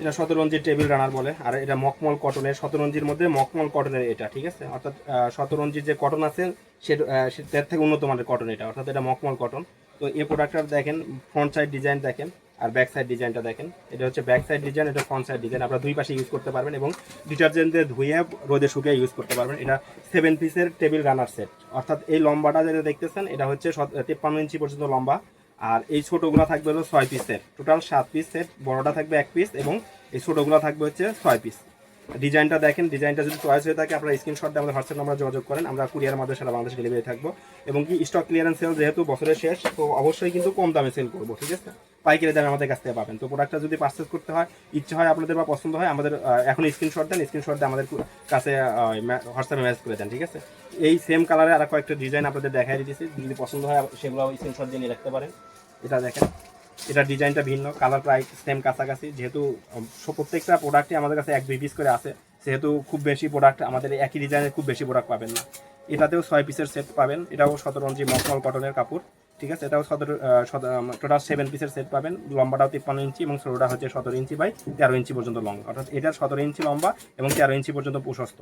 এটা শতরঞ্জির table runner বলে, আর এটা মখমল কটনের, শতরঞ্জির মধ্যে মখমল কটনের এটা, ঠিক আছে। অর্থাৎ শতরঞ্জির যে কটন আছে তার থেকে উন্নত মানের কটন এটা, অর্থাৎ এটা মখমল কটন। তো এই প্রোডাক্টটা দেখেন, ফ্রন্ট সাইড ডিজাইন দেখেন আর ব্যাক সাইড ডিজাইনটা দেখেন। এটা হচ্ছে ব্যাক সাইড ডিজাইন, এটা ফ্রন্ট সাইড ডিজাইন। আপনারা দুই পাশে ইউজ করতে পারবেন এবং ডিটারজেন্ট দিয়ে ধুয়ে রোদে শুকিয়ে ইউজ করতে পারবেন। এটা 7 পিসের টেবিল রানার সেট, অর্থাৎ এই লম্বাটা যেটা দেখতেছেন এটা হচ্ছে 53 ইঞ্চি পর্যন্ত লম্বা। আর এই ছোটোগুলো থাকবে হলো 6 পিসের, টোটাল 7 পিস সেট। বড়টা থাকবে 1 পিস এবং এই ছোটোগুলো থাকবে হচ্ছে 6 পিস। ডিজাইনটা দেখেন, ডিজাইনটা যদি চয়েস হয়ে থাকে আপনারা স্ক্রিনশট দিয়ে আমাদের হোয়াটসঅ্যাপ নাম্বারে যোগাযোগ করেন, আমরা কুরিয়ার মাধ্যমে সারা বাংলাদেশে ডেলিভারি থাকবো। এবং কি স্টক ক্লিয়ারেন্স সেল যেহেতু বছরের শেষ, তো অবশ্যই কিন্তু কম দামে সেল করবো, ঠিক আছে। পাইকারি দামে আমাদের কাছ থেকে পাবেন। তো প্রোডাক্টটা যদি পারচেস করতে হয়, ইচ্ছা হয় আপনাদের বা পছন্দ হয়, আমাদের এখন স্ক্রিনশট দেন, স্ক্রিনশট দিয়ে আমাদের কাছে হোয়াটসঅ্যাপে মেসেজ করে দেন, ঠিক আছে। এই সেম কালারে আর কয়েকটা ডিজাইন আপনাদের দেখাই দিতেছি, যদি পছন্দ হয় সেগুলো স্ক্রিনশট দিয়ে নিয়ে রাখতে পারেন। এটা দেখেন, এটা ডিজাইনটা ভিন্ন, কালার প্রায় সেম কাছাকাছি। যেহেতু প্রত্যেকটা প্রোডাক্টই আমাদের কাছে 1-2 পিস করে আছে, সেহেতু খুব বেশি প্রোডাক্ট আমাদের একই ডিজাইনের খুব বেশি প্রোডাক্ট পাবেন না। এটাতেও 6 পিসের সেট পাবেন, এটাও শতরঞ্জি মখমল কটনের কাপড়, ঠিক আছে। এটাও টোটাল 7 পিসের সেট পাবেন। লম্বাটাও 53 ইঞ্চি এবং ছোটোটা হচ্ছে 17 ইঞ্চি বাই 13 ইঞ্চি পর্যন্ত লং, অর্থাৎ এটার 17 ইঞ্চি লম্বা এবং 13 ইঞ্চি পর্যন্ত প্রশস্ত।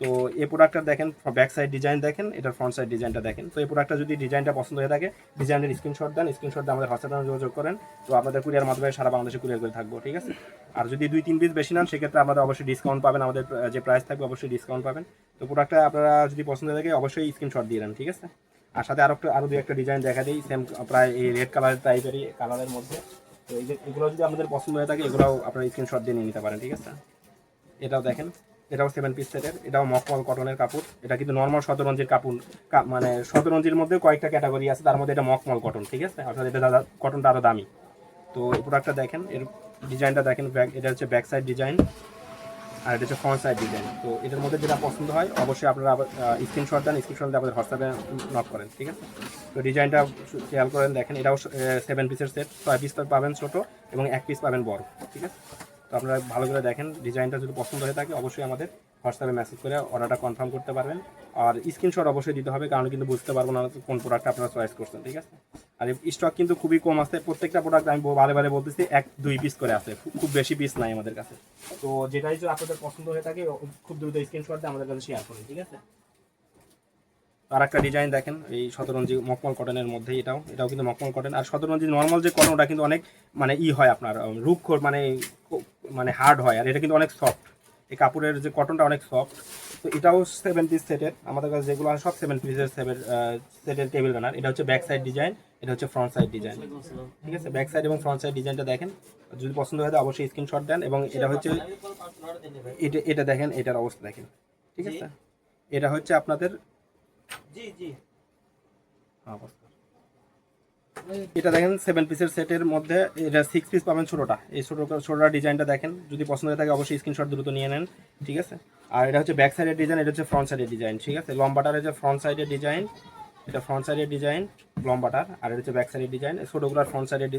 তো এই প্রোডাক্টটা দেখেন, ব্যাক সাইড ডিজাইন দেখেন, এটার ফ্রন্ট সাইড ডিজাইনটা দেখেন। তো এই প্রোডাক্টটা যদি ডিজাইনটা পছন্দ হয়ে থাকে, ডিজাইনের স্ক্রিনশট দেন, স্ক্রিনশট দিয়ে আমাদের হোয়াটসঅ্যাপে যোগাযোগ করেন। তো আপনাদের কুরিয়ার মাধ্যমে সারা বাংলাদেশে কুরিয়ার করে থাকবো, ঠিক আছে। আর যদি 2-3 পিস বেশি নেন সেক্ষেত্রে আপনারা অবশ্যই ডিসকাউন্ট পাবেন, আমাদের যে প্রাইস থাকবে অবশ্যই ডিসকাউন্ট পাবেন। তো প্রোডাক্টটা আপনারা যদি পছন্দ হয়ে থাকে অবশ্যই স্ক্রিনশট দিয়ে দেন, ঠিক আছে। আর সাথে আরও 2-একটা ডিজাইন দেখা দিই, সেম প্রায় এই রেড কালারের টাইপেরই কালারের মধ্যে। তো এই যে এগুলো যদি আমাদের পছন্দ হয়ে থাকে এগুলোও আপনারা স্ক্রিনশট দিয়ে নিয়ে নিতে পারেন, ঠিক আছে। এটাও দেখেন, এটাও 7 পিস সেটের, এটাও মখমল কটনের কাপড়। এটা কিন্তু নর্মাল শতরঞ্জির কাপড়, মানে শতরঞ্জির মধ্যে কয়েকটা ক্যাটাগরি আছে, তার মধ্যে এটা মখমল কটন, ঠিক আছে। অর্থাৎ এটা কটনটা আরও দামি। তো এই প্রোডাক্টটা দেখেন, এর ডিজাইনটা দেখেন, এটা হচ্ছে ব্যাক সাইড ডিজাইন আর এটা হচ্ছে ফ্রন্ট সাইড ডিজাইন। তো এটার মধ্যে যেটা পছন্দ হয় অবশ্যই আপনারা স্ক্রিনশট দেন, স্ক্রিনশট দিয়ে আমাদের হোয়াটসঅ্যাপে নক করেন, ঠিক আছে। তো ডিজাইনটা খেয়াল করেন, দেখেন এটাও 7 পিসের সেট, 6 পিস পাবেন ছোটো এবং 1 পিস পাবেন বড়, ঠিক আছে। তো আপনারা ভালো করে দেখেন, ডিজাইনটা যদি পছন্দ হয়ে থাকে অবশ্যই আমাদের হোয়াটসঅ্যাপে মেসেজ করে অর্ডারটা কনফার্ম করতে পারবেন। আর স্ক্রিনশট অবশ্যই দিতে হবে, কারণ কিন্তু বুঝতে পারবো না কোন প্রোডাক্টটা আপনারা চয়েস করছেন, ঠিক আছে। আর স্টক কিন্তু খুবই কম আছে, প্রত্যেকটা প্রোডাক্ট আমি বারে বারে বলতেছি 1-2 পিস করে আছে, খুব বেশি পিস নাই আমাদের কাছে। তো যেটাই যদি আপনাদের পছন্দ হয়ে থাকে খুব দ্রুত স্ক্রিনশট দিয়ে আমাদের কাছে শেয়ার করুন, ঠিক আছে। আর একটা ডিজাইন দেখেন, এই শতরঞ্জি মখমল কটনের মধ্যে, এটাও কিন্তু মখমল কটন। আর শতরঞ্জি নর্মাল যে কটন ওটা কিন্তু অনেক মানে হয় আপনার রুক্ষ, মানে হার্ড হয়, আর এটা কিন্তু অনেক সফট। এই কাপড়ের যে কটনটা অনেক সফট। তো এটাও 7 পিস সেটের, আমাদের কাছে যেগুলো সব 7 পিসের সেটের টেবিল রানার। এটা হচ্ছে ব্যাক সাইড ডিজাইন, এটা হচ্ছে ফ্রন্ট সাইড ডিজাইন, ঠিক আছে। ব্যাক সাইড এবং ফ্রন্ট সাইড ডিজাইনটা দেখেন, যদি পছন্দ হয় অবশ্যই স্ক্রিনশট দেন। এবং এটা হচ্ছে এটা দেখেন, এটার অবস্থা দেখেন, ঠিক আছে। এটা হচ্ছে আপনাদের এটা দেখেন 7 পিসের সেটের মধ্যে এটা 6 পিস পাবেন ছোটোটা। এই ছোটোটা ডিজাইনটা দেখেন, যদি পছন্দ হয়ে থাকে অবশ্যই স্ক্রিনশট দ্রুত নিয়ে নেন, ঠিক আছে। আর এটা হচ্ছে ব্যাক সাইডের ডিজাইন, এটা হচ্ছে ফ্রন্ট সাইডের ডিজাইন, ঠিক আছে। লম্বাটার হচ্ছে ফ্রন্ট সাইডের ডিজাইন, এটা ফ্রন্ট সাইডের ডিজাইন লম্বাটার, আর এটা হচ্ছে ব্যাক সাইডের ডিজাইন। ছোটোগুলোর ফ্রন্ট সাইডের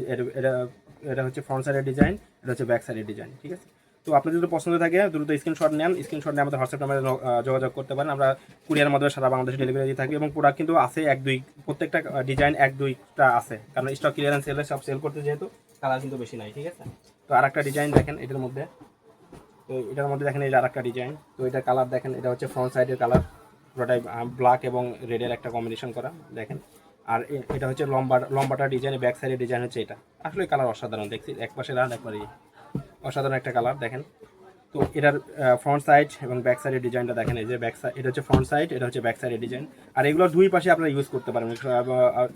এটা হচ্ছে ফ্রন্ট সাইডের ডিজাইন, এটা হচ্ছে ব্যাক সাইডের ডিজাইন, ঠিক আছে। তো আপনার যদি পছন্দ থাকে দ্রুত স্ক্রিনশট নেন, স্ক্রিনশট নিয়ে আমাদের হোয়াটসঅ্যাপ নাম্বারে যোগাযোগ করতে পারেন। আমরা কুরিয়ার মাধ্যমে সারা বাংলাদেশে ডেলিভারি দিয়ে থাকি এবং প্রোডাক্ট কিন্তু আছে 1-2, প্রত্যেকটা ডিজাইন 1-2টা আছে, কারণ স্টক ক্লিয়ারেন্স সেলে সব সেল করতে যেহেতু কালার কিন্তু বেশি নাই, ঠিক আছে। তো আর একটা ডিজাইন দেখেন এটার মধ্যে, তো এটার মধ্যে দেখেন এই যে আর একটা ডিজাইন। তো এটার কালার দেখেন, এটা হচ্ছে ফ্রন্ট সাইডের কালার, পুরোটাই ব্ল্যাক এবং রেডের একটা কম্বিনেশন করা দেখেন। আর এটা হচ্ছে লম্বাটা ডিজাইন, ব্যাক সাইডের ডিজাইন হচ্ছে এটা। আসলে কালার অসাধারণ, দেখছি এক পাশে লাল একবারে অসাধারণ একটা কালার দেখেন। তো এটার ফ্রন্ট সাইড এবং ব্যাক সাইডের ডিজাইনটা দেখেন, এই যে ব্যাক সাইড, এটা হচ্ছে ফ্রন্ট সাইড, এটা হচ্ছে ব্যাক সাইডের ডিজাইন। আর এগুলো দুই পাশে আপনারা ইউজ করতে পারবেন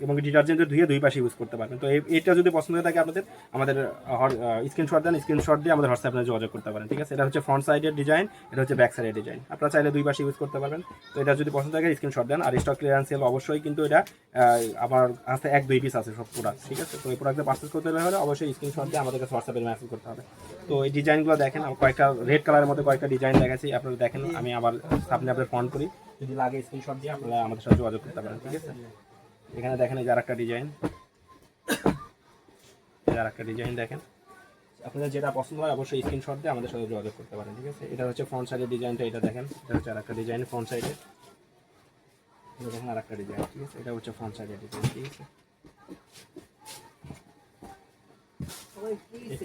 এবং ডিটারজেন্টের ধুয়ে দুই পাশে ইউজ করতে পারবেন। তো এটা যদি পছন্দ হয়ে থাকে আমাদের স্ক্রিনশট দেন, স্ক্রিনশট দিয়ে আমাদের হোয়াটসঅ্যাপে যোগাযোগ করতে পারেন, ঠিক আছে। এটা হচ্ছে ফ্রন্ট সাইডের ডিজাইন, এটা হচ্ছে ব্যাক সাইডের ডিজাইন। আপনারা চাইলে দুই পাশে ইউজ করতে পারবেন। তো এটা যদি পছন্দ থাকে স্ক্রিনশট দেন। আর স্টক ক্লিয়ারেন্স সেল অবশ্যই কিন্তু এটা আমার কাছে 1-2 পিস আছে সব প্রোডাক্ট, ঠিক আছে। তো এই প্রোডাক্টটা পারচেস করতে হলে অবশ্যই স্ক্রিনশট দিয়ে আমাদের কাছে হোয়াটসঅ্যাপে মেসেজ করতে হবে। তো এই ডিজাইনগুলো দেখেন, কয়েকটা রেড কালারের মধ্যে কয়েকটা ডিজাইন দেখাচ্ছি, আপনারা দেখেন। আমি আবার সামনে আপনাদের ফোন করি, যদি লাগে স্ক্রিনশট দিয়ে আপনারা আমাদের সাথে যোগাযোগ করতে পারেন, ঠিক আছে। এখানে দেখেন এই যে আরেকটা ডিজাইন, দেখেন। আপনাদের যেটা পছন্দ হয় অবশ্যই স্ক্রিনশট দিয়ে আমাদের সাথে যোগাযোগ করতে পারেন, ঠিক আছে। এটা হচ্ছে ফ্রন্ট সাইডের ডিজাইনটা, এটা দেখেন, এটা হচ্ছে আরেকটা ডিজাইন ফ্রন্ট সাইডের, এটা দেখেন আরেকটা ডিজাইন, ঠিক আছে। এটা হচ্ছে ফ্রন্ট সাইডের ডিজাইন, ঠিক আছে।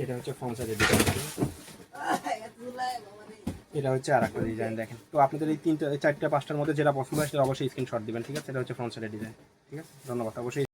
এটা হচ্ছে ফ্রন্ট সাইডের ডিজাইন, ঠিক আছে। এটা হচ্ছে আর একটা ডিজাইন দেখেন। তো আপনাদের এই 3টা 4টা 5টার মধ্যে যেটা পছন্দ হয় সেটা অবশ্যই স্ক্রিনশট দিবেন, ঠিক আছে? এটা হচ্ছে ফ্রন্ট সাইডের ডিজাইন, ঠিক আছে? ধন্যবাদ। অবশ্যই